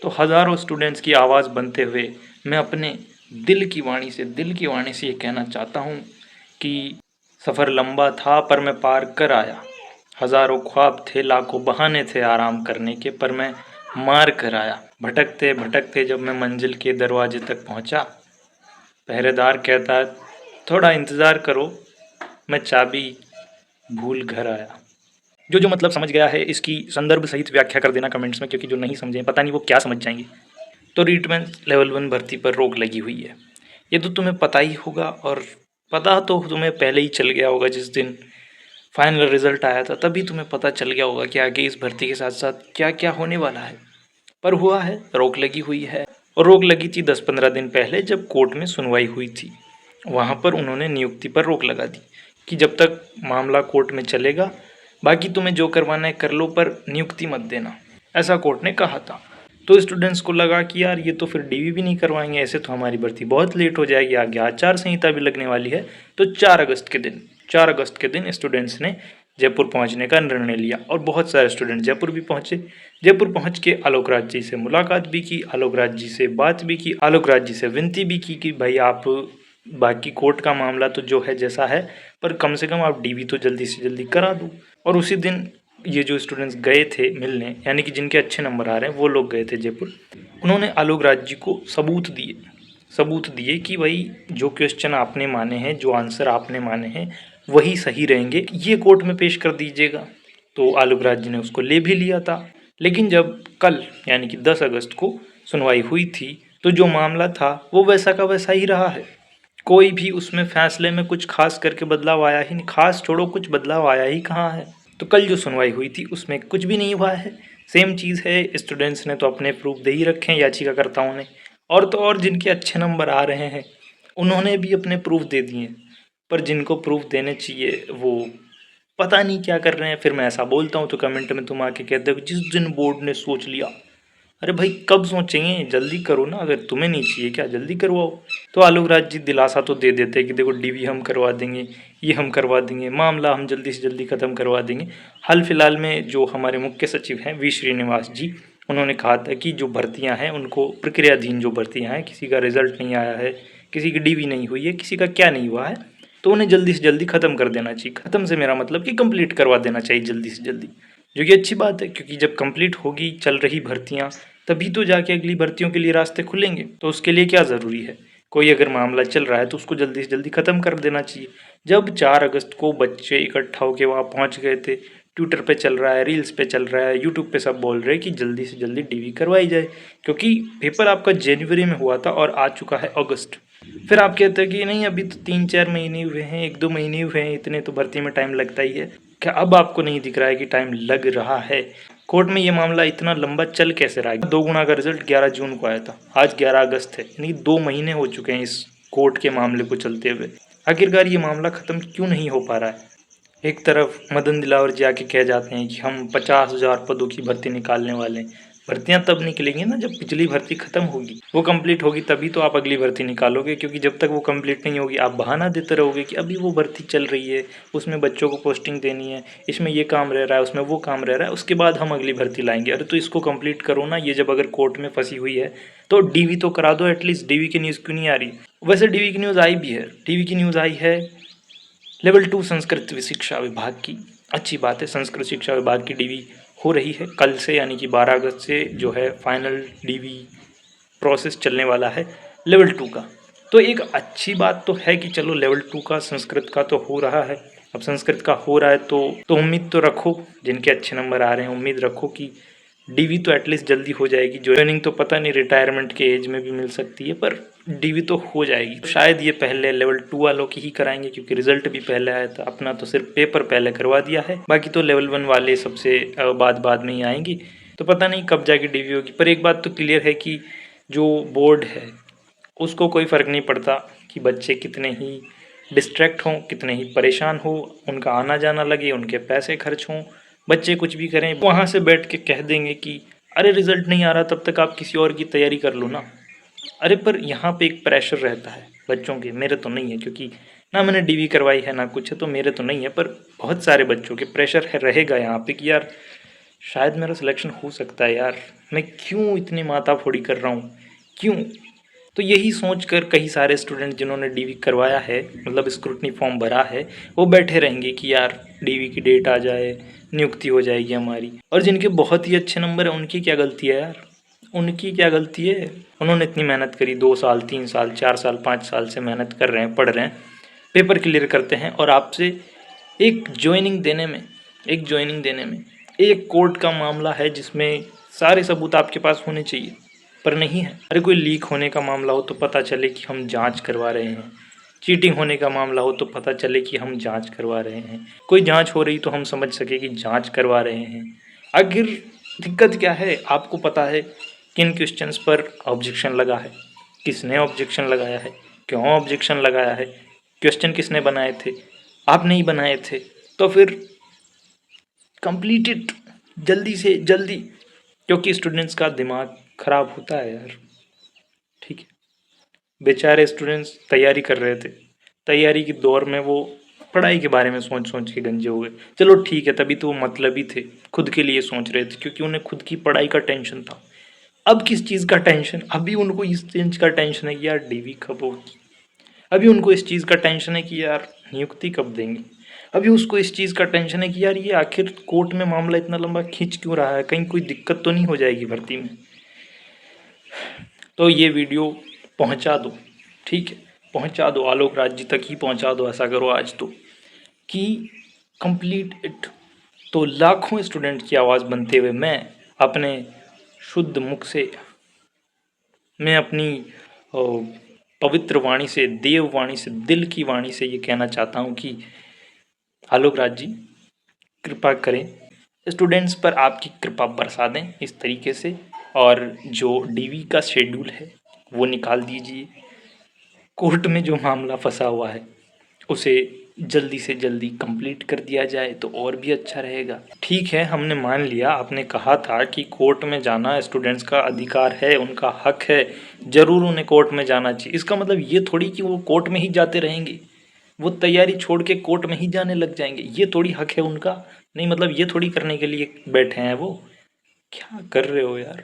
तो हज़ारों स्टूडेंट्स की आवाज़ बनते हुए मैं अपने दिल की वाणी से ये कहना चाहता हूँ कि सफ़र लंबा था पर मैं पार कर आया। हज़ारों ख्वाब थे, लाखों बहाने थे आराम करने के, पर मैं मार कर आया। भटकते भटकते जब मैं मंजिल के दरवाजे तक पहुँचा, पहरेदार कहता है थोड़ा इंतज़ार करो, मैं चाबी भूल घर आया। जो मतलब समझ गया है इसकी संदर्भ सहित व्याख्या कर देना कमेंट्स में, क्योंकि जो नहीं समझे पता नहीं वो क्या समझ जाएंगे। तो रीटमेंस लेवल 1 भर्ती पर रोक लगी हुई है, ये तो तुम्हें पता ही होगा, और पता तो तुम्हें पहले ही चल गया होगा। जिस दिन फाइनल रिजल्ट आया था तभी तुम्हें पता चल गया होगा कि आगे इस भर्ती के साथ साथ क्या क्या होने वाला है। पर हुआ है, रोक लगी हुई है। और रोक लगी थी 10-15 दिन पहले जब कोर्ट में सुनवाई हुई थी। वहाँ पर उन्होंने नियुक्ति पर रोक लगा दी कि जब तक मामला कोर्ट में चलेगा, बाकी तुम्हें जो करवाना है कर लो, पर नियुक्ति मत देना, ऐसा कोर्ट ने कहा था। तो स्टूडेंट्स को लगा कि यार ये तो फिर डीवी भी नहीं करवाएंगे, ऐसे तो हमारी भर्ती बहुत लेट हो जाएगी, आगे आचार संहिता भी लगने वाली है। तो 4 अगस्त के दिन स्टूडेंट्स ने जयपुर पहुंचने का निर्णय लिया और बहुत सारे स्टूडेंट जयपुर भी पहुंचे। जयपुर पहुंच के आलोक राज जी से मुलाकात भी की, आलोक राज जी से बात भी की, आलोक राज जी से विनती भी की कि भाई आप बाकी कोर्ट का मामला तो जो है जैसा है, पर कम से कम आप डीवी तो जल्दी से जल्दी करा दो। और उसी दिन ये जो स्टूडेंट्स गए थे मिलने, यानी कि जिनके अच्छे नंबर आ रहे हैं वो लोग गए थे जयपुर, उन्होंने आलोक राज जी को सबूत दिए कि भाई जो क्वेश्चन आपने माने हैं, जो आंसर आपने माने हैं वही सही रहेंगे, ये कोर्ट में पेश कर दीजिएगा। तो आलोक राज जी ने उसको ले भी लिया था। लेकिन जब कल यानी कि 10 अगस्त को सुनवाई हुई थी तो जो मामला था वो वैसा का वैसा ही रहा है। कोई भी उसमें फैसले में कुछ खास करके बदलाव आया ही नहीं, खास छोड़ो कुछ बदलाव आया ही कहाँ है। तो कल जो सुनवाई हुई थी उसमें कुछ भी नहीं हुआ है, सेम चीज़ है। स्टूडेंट्स ने तो अपने प्रूफ दे ही रखे हैं, याचिकाकर्ताओं ने, और तो और जिनके अच्छे नंबर आ रहे हैं उन्होंने भी अपने प्रूफ दे दिए, पर जिनको प्रूफ देने चाहिए वो पता नहीं क्या कर रहे हैं। फिर मैं ऐसा बोलता हूँ तो कमेंट में तुम आके कहते हो जिस दिन बोर्ड ने सोच लिया। अरे भाई कब सोचेंगे, जल्दी करो ना, अगर तुम्हें नहीं चाहिए क्या जल्दी करवाओ। तो आलोक राज जी दिलासा तो दे देते हैं कि देखो डीवी हम करवा देंगे, ये हम करवा देंगे, मामला हम जल्दी से जल्दी ख़त्म करवा देंगे। हाल फिलहाल में जो हमारे मुख्य सचिव हैं वी श्रीनिवास जी, उन्होंने कहा था कि जो भर्तियां हैं उनको प्रक्रियाधीन जो भर्तियां हैं, किसी का रिजल्ट नहीं आया है, किसी की डीवी नहीं हुई है, किसी का क्या नहीं हुआ है, तो उन्हें जल्दी से जल्दी ख़त्म कर देना चाहिए। ख़त्म से मेरा मतलब कि कंप्लीट करवा देना चाहिए जल्दी से जल्दी, जो कि अच्छी बात है, क्योंकि जब कंप्लीट होगी चल रही भर्तियाँ तभी तो जाके अगली भर्तियों के लिए रास्ते खुलेंगे। तो उसके लिए क्या ज़रूरी है, कोई अगर मामला चल रहा है तो उसको जल्दी से जल्दी ख़त्म कर देना चाहिए। जब 4 अगस्त को बच्चे इकट्ठा होकर वहाँ पहुँच गए थे, ट्विटर पे चल रहा है, रील्स पे चल रहा है, यूट्यूब पे सब बोल रहे हैं कि जल्दी से जल्दी डीवी करवाई जाए, क्योंकि पेपर आपका जनवरी में हुआ था और आ चुका है अगस्त। फिर आप कहते हैं कि नहीं अभी तो 3-4 महीने हुए हैं, 1-2 महीने हुए हैं, इतने तो भर्ती में टाइम लगता ही है। क्या अब आपको नहीं दिख रहा है कि टाइम लग रहा है? कोर्ट में ये मामला इतना लंबा चल कैसे रहा है? 2 गुना का रिजल्ट 11 जून को आया था, आज 11 अगस्त है, यानी 2 महीने हो चुके हैं इस कोर्ट के मामले को चलते हुए। आखिरकार ये मामला ख़त्म क्यों नहीं हो पा रहा है? एक तरफ मदन दिलावर जी आके कह जाते हैं कि हम 50,000 पदों की भर्ती निकालने वाले हैं। भर्तियां तब निकलेंगी ना जब पिछली भर्ती खत्म होगी, वो कंप्लीट होगी तभी तो आप अगली भर्ती निकालोगे, क्योंकि जब तक वो कंप्लीट नहीं होगी आप बहाना देते रहोगे कि अभी वो भर्ती चल रही है, उसमें बच्चों को पोस्टिंग देनी है, इसमें ये काम रह रहा है, उसमें वो काम रह रहा है, उसके बाद हम अगली भर्ती लाएंगे। अरे तो इसको कंप्लीट करो ना, ये जब अगर कोर्ट में फंसी हुई है तो डीवी तो करा दो एटलीस्ट। डीवी की न्यूज़ क्यों नहीं आ रही? वैसे डीवी की न्यूज़ आई भी है, डीवी की न्यूज़ आई है लेवल 2 संस्कृत शिक्षा विभाग की। अच्छी बात है, संस्कृत शिक्षा विभाग की डीवी हो रही है कल से, यानी कि 12 अगस्त से जो है फाइनल डीवी प्रोसेस चलने वाला है लेवल 2 का। तो एक अच्छी बात तो है कि चलो लेवल 2 का संस्कृत का तो हो रहा है। अब संस्कृत का हो रहा है तो उम्मीद तो रखो, जिनके अच्छे नंबर आ रहे हैं उम्मीद रखो कि डीवी तो एटलीस्ट जल्दी हो जाएगी। ज्वाइनिंग तो पता नहीं रिटायरमेंट के एज में भी मिल सकती है, पर डीवी तो हो जाएगी। शायद ये पहले लेवल 2 वालों की ही कराएंगे, क्योंकि रिजल्ट भी पहले आया था, अपना तो सिर्फ पेपर पहले करवा दिया है, बाकी तो लेवल 1 वाले सबसे बाद में ही आएंगी। तो पता नहीं कब जाके डीवी होगी। पर एक बात तो क्लियर है कि जो बोर्ड है उसको कोई फ़र्क नहीं पड़ता कि बच्चे कितने ही डिस्ट्रैक्ट हों, कितने ही परेशान हो, उनका आना जाना लगे, उनके पैसे खर्च हों, बच्चे कुछ भी करें, वहाँ से बैठ के कह देंगे कि अरे रिजल्ट नहीं आ रहा, तब तक आप किसी और की तैयारी कर लो ना। अरे पर यहाँ पे एक प्रेशर रहता है बच्चों के, मेरे तो नहीं है क्योंकि ना मैंने डीवी करवाई है ना कुछ है, तो मेरे तो नहीं है, पर बहुत सारे बच्चों के प्रेशर है रहेगा यहाँ पे कि यार शायद मेरा सिलेक्शन हो सकता है यार, मैं क्यों इतनी माथाफोड़ी कर रहा हूँ, क्यों? तो यही सोच कर कई सारे स्टूडेंट जिन्होंने डीवी करवाया है, मतलब स्क्रूटनी फॉर्म भरा है, वो बैठे रहेंगे कि यार डीवी की डेट आ जाए, नियुक्ति हो जाएगी हमारी। और जिनके बहुत ही अच्छे नंबर है उनकी क्या गलती है यार, उनकी क्या गलती है? उन्होंने इतनी मेहनत करी, 2 साल 3 साल 4 साल 5 साल से मेहनत कर रहे हैं, पढ़ रहे हैं, पेपर क्लियर करते हैं, और आपसे एक ज्वाइनिंग देने में एक कोर्ट का मामला है जिसमें सारे सबूत आपके पास होने चाहिए, पर नहीं है। अरे कोई लीक होने का मामला हो तो पता चले कि हम जांच करवा रहे हैं, चीटिंग होने का मामला हो तो पता चले कि हम जांच करवा रहे हैं, कोई जांच हो रही तो हम समझ सके कि जांच करवा रहे हैं। आखिर दिक्कत क्या है? आपको पता है किन क्वेश्चंस पर ऑब्जेक्शन लगा है, किसने ऑब्जेक्शन लगाया है, क्यों ऑब्जेक्शन लगाया है, क्वेश्चन किसने बनाए थे, आप नहीं बनाए थे, तो फिर कंप्लीट इट जल्दी से जल्दी, क्योंकि स्टूडेंट्स का दिमाग खराब होता है यार। ठीक है, बेचारे स्टूडेंट्स तैयारी कर रहे थे, तैयारी की दौर में वो पढ़ाई के बारे में सोच सोच के गंजे हो गए। चलो ठीक है, तभी तो वो मतलबी थे, खुद के लिए सोच रहे थे, क्योंकि उन्हें खुद की पढ़ाई का टेंशन था। अब किस चीज़ का टेंशन? अभी उनको इस चीज़ का टेंशन है कि यार डीवी कब होगी, अभी उनको इस चीज़ का टेंशन है कि यार नियुक्ति कब देंगे, अभी उसको इस चीज़ का टेंशन है कि यार ये आखिर कोर्ट में मामला इतना लंबा खींच क्यों रहा है, कहीं कोई दिक्कत तो नहीं हो जाएगी भर्ती में। तो ये वीडियो पहुंचा दो, ठीक है, पहुंचा दो, आलोक राज जी तक ही पहुंचा दो, ऐसा करो आज तो कि कंप्लीट इट। तो लाखों स्टूडेंट की आवाज़ बनते हुए मैं अपने शुद्ध मुख से, मैं अपनी पवित्र वाणी से, देव वाणी से, दिल की वाणी से ये कहना चाहता हूँ कि आलोक राज जी कृपा करें, स्टूडेंट्स पर आपकी कृपा बरसा दें इस तरीके से, और जो डीवी का शेड्यूल है वो निकाल दीजिए। कोर्ट में जो मामला फंसा हुआ है उसे जल्दी से जल्दी कंप्लीट कर दिया जाए तो और भी अच्छा रहेगा। ठीक है, हमने मान लिया, आपने कहा था कि कोर्ट में जाना स्टूडेंट्स का अधिकार है, उनका हक है, ज़रूर उन्हें कोर्ट में जाना चाहिए। इसका मतलब ये थोड़ी कि वो कोर्ट में ही जाते रहेंगे, वो तैयारी छोड़ के कोर्ट में ही जाने लग जाएंगे, ये थोड़ी हक है उनका। नहीं मतलब ये थोड़ी करने के लिए बैठे हैं वो। क्या कर रहे हो यार?